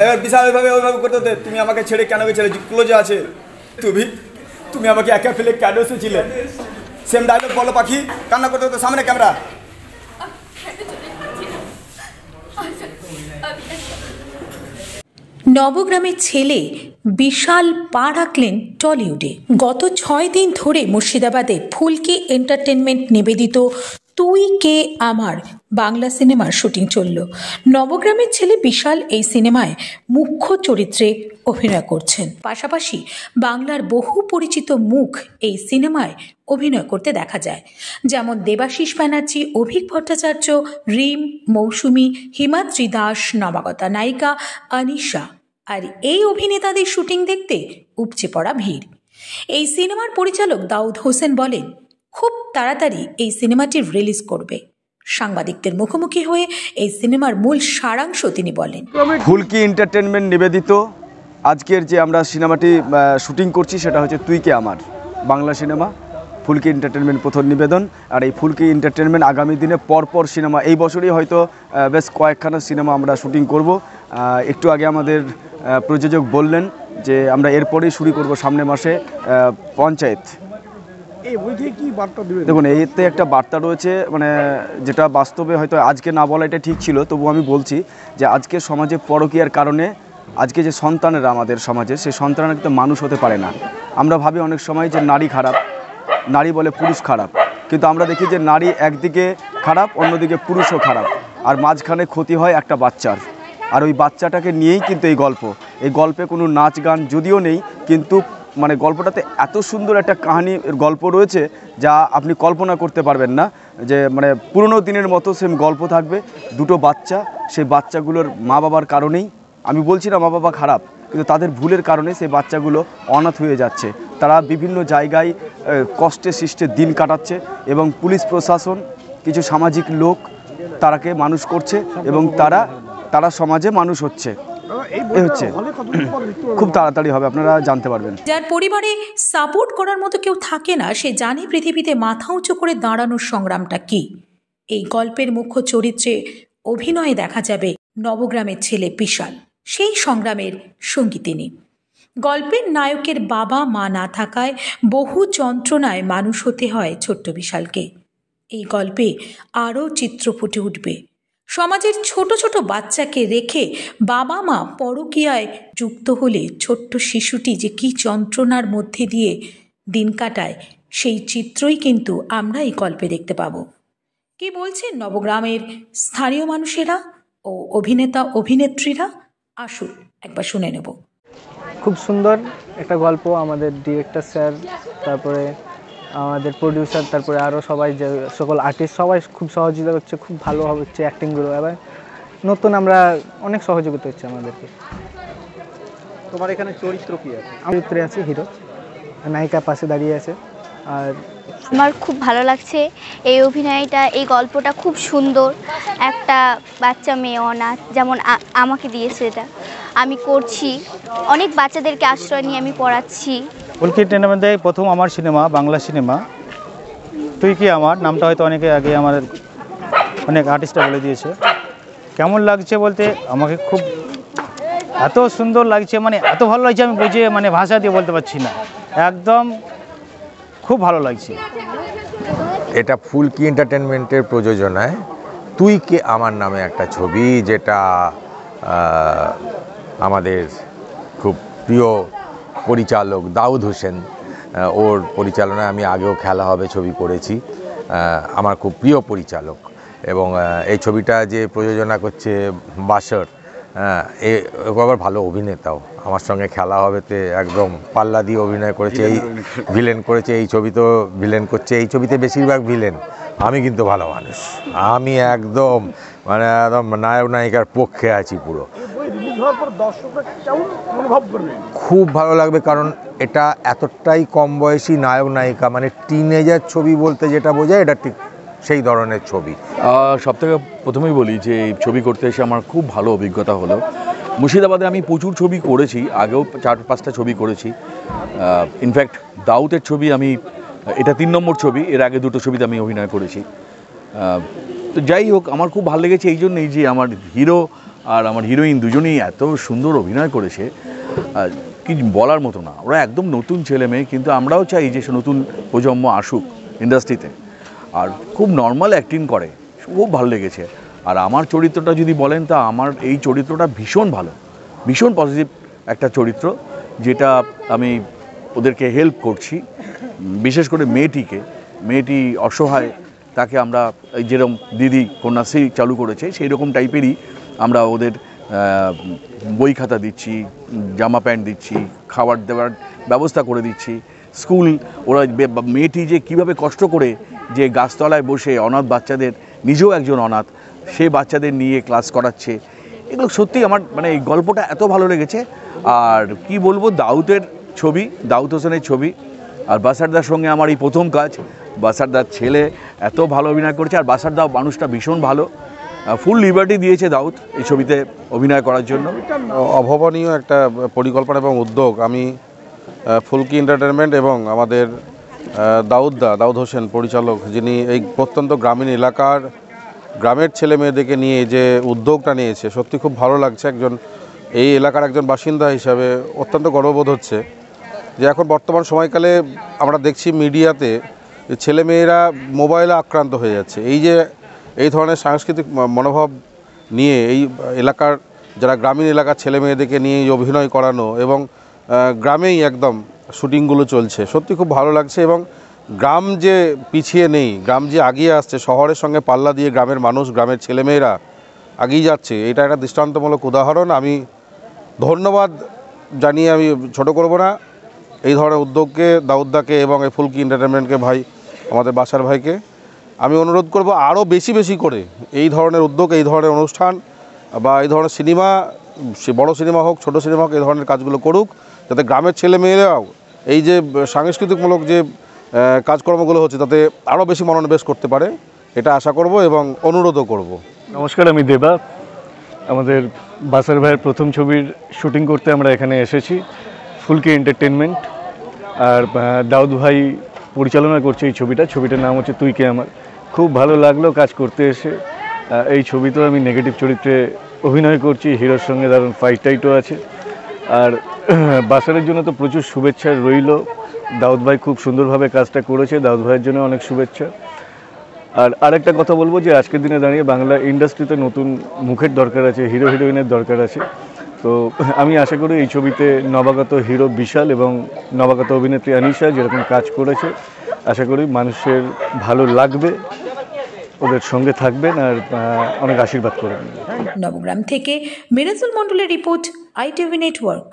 এবার বিশাল ওইভাবে করতে হতে তুমি আমাকে ছেড়ে কেন গেছিলে, ক্লোজে আছে তুমি আমাকে একা ফেলে কেন এসেছিলে? সেম ডায়লগ বলো পাখি, কান্না করতে হতো সামনে ক্যামেরা। নবগ্রামের ছেলে বিশাল পা রাখলেন টলিউডে। গত 6 দিন ধরে মুর্শিদাবাদে ফুলকি এন্টারটেনমেন্ট নিবেদিত তুই কে আমার বাংলা সিনেমার শুটিং চলল। নবগ্রামের ছেলে বিশাল এই সিনেমায় মুখ্য চরিত্রে অভিনয় করছেন। পাশাপাশি বাংলার বহু পরিচিত মুখ এই সিনেমায় অভিনয় করতে দেখা যায়, যেমন দেবাশিস ব্যানার্জি, অভিক ভট্টাচার্য, রিম, মৌসুমী, হিমাদ্রি দাস, নবাগতা নায়িকা আনিশা। আর এই অভিনেতাদের শুটিং দেখতে উপচে পড়া ভিড়। এই সিনেমার পরিচালক দাউদ হোসেন বলেন, খুব তাড়াতাড়ি এই সিনেমাটি রিলিজ করবে। সাংবাদিকদের মুখোমুখি হয়ে এই সিনেমার মূল সারাংশ তিনি বলেন। ফুলকি এন্টারটেনমেন্ট নিবেদিত আজকের যে আমরা সিনেমাটি শুটিং করছি সেটা হচ্ছে তুই কে আমার বাংলা সিনেমা। ফুলকি এন্টারটেনমেন্ট প্রথম নিবেদন। আর এই ফুলকি এন্টারটেনমেন্ট আগামী দিনে পরপর সিনেমা, এই বছরই হয়তো বেশ কয়েকখানা সিনেমা আমরা শুটিং করব। একটু আগে আমাদের প্রযোজক বললেন যে আমরা এরপরেই শুরু করব সামনের মাসে পঞ্চায়েত। দেখুন, এতে একটা বার্তা রয়েছে, মানে যেটা বাস্তবে হয়তো আজকে না বলা এটা ঠিক ছিল, তবু আমি বলছি যে আজকে সমাজে পরকীয়ার কারণে আজকে যে সন্তানেরা আমাদের সমাজে, সেই সন্তানেরা কিন্তু মানুষ হতে পারে না। আমরা ভাবি অনেক সময় যে নারী খারাপ, নারী বলে পুরুষ খারাপ, কিন্তু আমরা দেখি যে নারী একদিকে খারাপ, অন্যদিকে পুরুষও খারাপ, আর মাঝখানে ক্ষতি হয় একটা বাচ্চার। আর ওই বাচ্চাটাকে নিয়েই কিন্তু এই গল্পে কোনো নাচ গান যদিও নেই, কিন্তু মানে গল্পটাতে এত সুন্দর একটা কাহিনীর গল্প রয়েছে যা আপনি কল্পনা করতে পারবেন না। যে মানে পুরনো দিনের মতো সেম গল্প থাকবে। দুটো বাচ্চা, সেই বাচ্চাগুলোর মা বাবার কারণেই, আমি বলছি না মা বাবা খারাপ, কিন্তু তাদের ভুলের কারণে সেই বাচ্চাগুলো অনাথ হয়ে যাচ্ছে। তারা বিভিন্ন জায়গায় কষ্টে সৃষ্টে দিন কাটাচ্ছে এবং পুলিশ প্রশাসন, কিছু সামাজিক লোক তারাকে মানুষ করছে এবং তারা সমাজে মানুষ হচ্ছে। খুব তাড়াতাড়ি হবে, আপনারা জানতে পারবেন। যার পরিবারে সাপোর্ট করার মতো কেউ থাকে না, সে জানে পৃথিবীতে মাথা উঁচু করে দাঁড়ানোর সংগ্রামটা কি। এই গল্পের মুখ্য চরিত্রে অভিনয়ে দেখা যাবে নবগ্রামের ছেলে বিশাল। সেই সংগ্রামের সঙ্গী তিনি। গল্পের নায়কের বাবা মা না থাকায় বহু যন্ত্রণায় মানুষ হতে হয় ছোট্ট বিশালকে। এই গল্পে আরও চিত্র ফুটে উঠবে। সমাজের ছোট ছোট বাচ্চাকে রেখে বাবা মা পরকীয়ায় যুক্ত হলে ছোট্ট শিশুটি যে কী যন্ত্রণার মধ্যে দিয়ে দিন কাটায়, সেই চিত্রই কিন্তু আমরা এই গল্পে দেখতে পাব। কি বলছেন নবগ্রামের স্থানীয় মানুষেরা ও অভিনেতা অভিনেত্রীরা? আসুন একবার শুনে নেব। খুব সুন্দর একটা গল্প। আমাদের ডিরেক্টর স্যার, তারপরে আমাদের প্রডিউসার, তারপরে আরও সবাই, যে সকল আর্টিস্ট, সবাই খুব সহযোগিতা করছে। খুব ভালো হচ্ছে অ্যাক্টিংগুলো। এবার নতুন আমরা অনেক সহযোগিতা হচ্ছে আমাদেরকে। তোমার এখানে চরিত্র কি আছে? চরিত্রে আছে হিরো, নায়িকা পাশে দাঁড়িয়ে আছে। আর আমার খুব ভালো লাগছে এই অভিনয়টা। এই গল্পটা খুব সুন্দর। একটা বাচ্চা মেয়ে অনাথ, যেমন আমাকে দিয়েছে, এটা আমি করছি। অনেক বাচ্চাদেরকে আশ্রয় নিয়ে আমি পড়াচ্ছি। ফুলকি এন্টারটেনমেন্টে প্রথম আমার সিনেমা, বাংলা সিনেমা তুই কি আমার। নামটা হয়তো অনেকে আগে আমার অনেক আর্টিস্টরা বলে দিয়েছে। কেমন লাগছে বলতে, আমাকে খুব এত সুন্দর লাগছে, মানে এত ভালো লাগছে, আমি বুঝে মানে ভাষা দিয়ে বলতে পারছি না। একদম খুব ভালো লাগছে। এটা ফুলকি এন্টারটেনমেন্টের প্রযোজনায় তুই কে আমার নামে একটা ছবি, যেটা আমাদের খুব প্রিয় পরিচালক দাউদ হোসেন, ওর পরিচালনায় আমি আগেও খেলা হবে ছবি করেছি। আমার খুব প্রিয় পরিচালক, এবং এই ছবিটা যে প্রযোজনা করছে বাসর, ও আবার ভালো অভিনেতাও। আমার সঙ্গে খেলা হবেতে একদম পাল্লা দিয়ে অভিনয় করেছে। এই ভিলেন করেছে, এই ছবি তো ভিলেন করছে। এই ছবিতে বেশিরভাগ ভিলেন। আমি কিন্তু ভালো মানুষ, আমি একদম মানে একদম নায়ক নায়িকার পক্ষে আছি পুরো। খুব ভালো লাগবে, কারণ এটা এতটাই কম বয়সী নায়ক নায়িকা, মানে টিনেজার ছবি বলতে যেটা বোঝায়, এটা ঠিক সেই ধরনের ছবি। সবথেকে প্রথমেই বলি যে এই ছবি করতে এসে আমার খুব ভালো অভিজ্ঞতা হলো। মুর্শিদাবাদে আমি প্রচুর ছবি করেছি, আগেও 4-5টা ছবি করেছি। ইনফ্যাক্ট দাউদের ছবি আমি, এটা 3 নম্বর ছবি, এর আগে 2টো ছবিতে আমি অভিনয় করেছি। তো যাই হোক, আমার খুব ভালো লেগেছে এই জন্যই যে আমার হিরো আর আমার হিরোইন দুজনেই এত সুন্দর অভিনয় করেছে, কি বলার মতো না। ওরা একদম নতুন ছেলে মেয়ে, কিন্তু আমরাও চাই যে সে নতুন প্রজন্ম আসুক ইন্ডাস্ট্রিতে, আর খুব নর্মাল অ্যাক্টিং করে, খুব ভালো লেগেছে। আর আমার চরিত্রটা যদি বলেন, তা আমার এই চরিত্রটা ভীষণ ভালো, ভীষণ পজিটিভ একটা চরিত্র, যেটা আমি ওদেরকে হেল্প করছি, বিশেষ করে মেয়েটি অসহায়, তাকে আমরা যেরকম দিদি কন্যাশ্রী চালু করেছে সেই রকম টাইপেরই আমরা ওদের বই খাতা দিচ্ছি, জামা প্যান্ট দিচ্ছি, খাবার দেওয়ার ব্যবস্থা করে দিচ্ছি, স্কুল ওরা মেয়েটি যে কীভাবে কষ্ট করে যে গাছতলায় বসে অনাথ বাচ্চাদের, নিজেও একজন অনাথ, সে বাচ্চাদের নিয়ে ক্লাস করাচ্ছে, এগুলো সত্যিই আমার মানে এই গল্পটা এত ভালো লেগেছে। আর কি বলবো, দাউদ হোসেনের ছবি, আর বাসারদার সঙ্গে আমার এই প্রথম কাজ। বাসারদার ছেলে এত ভালো অভিনয় করেছে, আর বাসারদা মানুষটা ভীষণ ভালো, ফুল লিবার্টি দিয়েছে দাউদ এই ছবিতে অভিনয় করার জন্য। অভাবনীয় একটা পরিকল্পনা এবং উদ্যোগ। আমি ফুলকি এন্টারটেনমেন্ট এবং আমাদের দাউদ হোসেন পরিচালক, যিনি এই প্রত্যন্ত গ্রামীণ এলাকার গ্রামের ছেলে মেয়েদেরকে নিয়ে যে উদ্যোগটা নিয়েছে, সত্যি খুব ভালো লাগছে। এই এলাকার একজন বাসিন্দা হিসাবে অত্যন্ত গর্ববোধ হচ্ছে যে এখন বর্তমান সময়কালে আমরা দেখছি মিডিয়াতে ছেলেমেয়েরা মোবাইলে আক্রান্ত হয়ে যাচ্ছে। এই ধরনের সাংস্কৃতিক মনোভাব নিয়ে এই এলাকার যারা গ্রামীণ এলাকার ছেলে মেয়েদেরকে নিয়ে অভিনয় করানো, এবং গ্রামেই একদম শুটিংগুলো চলছে, সত্যি খুব ভালো লাগছে। এবং গ্রাম যে পিছিয়ে নেই, গ্রাম যে আগিয়ে আসছে, শহরের সঙ্গে পাল্লা দিয়ে গ্রামের মানুষ, গ্রামের ছেলেমেয়েরা আগিয়ে যাচ্ছে, এটা একটা দৃষ্টান্তমূলক উদাহরণ। আমি ধন্যবাদ জানিয়ে আমি ছোট করব না এই ধরনের উদ্যোগকে, দাউদদাকে এবং এই ফুলকি এন্টারটেনমেন্টকে, ভাই আমাদের বাসার ভাইকে আমি অনুরোধ করব আরও বেশি বেশি করে এই ধরনের উদ্যোগ, এই ধরনের অনুষ্ঠান বা এই ধরনের সিনেমা, সে বড় সিনেমা হোক ছোট সিনেমা হোক, এই ধরনের কাজগুলো করুক, যাতে গ্রামের ছেলেমেয়েরাও এই যে সাংস্কৃতিকমূলক যে কাজকর্মগুলো হচ্ছে তাতে আরও বেশি মনোনিবেশ করতে পারে, এটা আশা করব এবং অনুরোধও করব। নমস্কার, আমি দেবা। আমাদের বাসার ভাইয়ের প্রথম ছবির শুটিং করতে আমরা এখানে এসেছি, ফুলকি এন্টারটেনমেন্ট, আর দাউদ ভাই পরিচালনা করছে এই ছবিটার নাম হচ্ছে তুই কে আমার। খুব ভালো লাগলো কাজ করতে এসে। এই ছবিতেও আমি নেগেটিভ চরিত্রে অভিনয় করছি, হিরোর সঙ্গে দারুণ ফাইট টাইটও আছে। আর বাসারের জন্য তো প্রচুর শুভেচ্ছা রইল। দাউদ ভাই খুব সুন্দরভাবে কাজটা করেছে, দাউদ ভাইয়ের জন্য অনেক শুভেচ্ছা। আর আরেকটা কথা বলবো যে আজকের দিনে দাঁড়িয়ে বাংলা ইন্ডাস্ট্রিতে নতুন মুখের দরকার আছে, হিরো হিরোইনের দরকার আছে। তো আমি আশা করি এই ছবিতে নবাগত হিরো বিশাল এবং নবাগত অভিনেত্রী আনিশা যেরকম কাজ করেছে, আশা করি মানুষের ভালো লাগবে, ওদের সঙ্গে থাকবেন আর অনেক আশীর্বাদ করবেন। নবগ্রাম থেকে মিরাজুল মণ্ডলের রিপোর্ট, ITV নেটওয়ার্ক।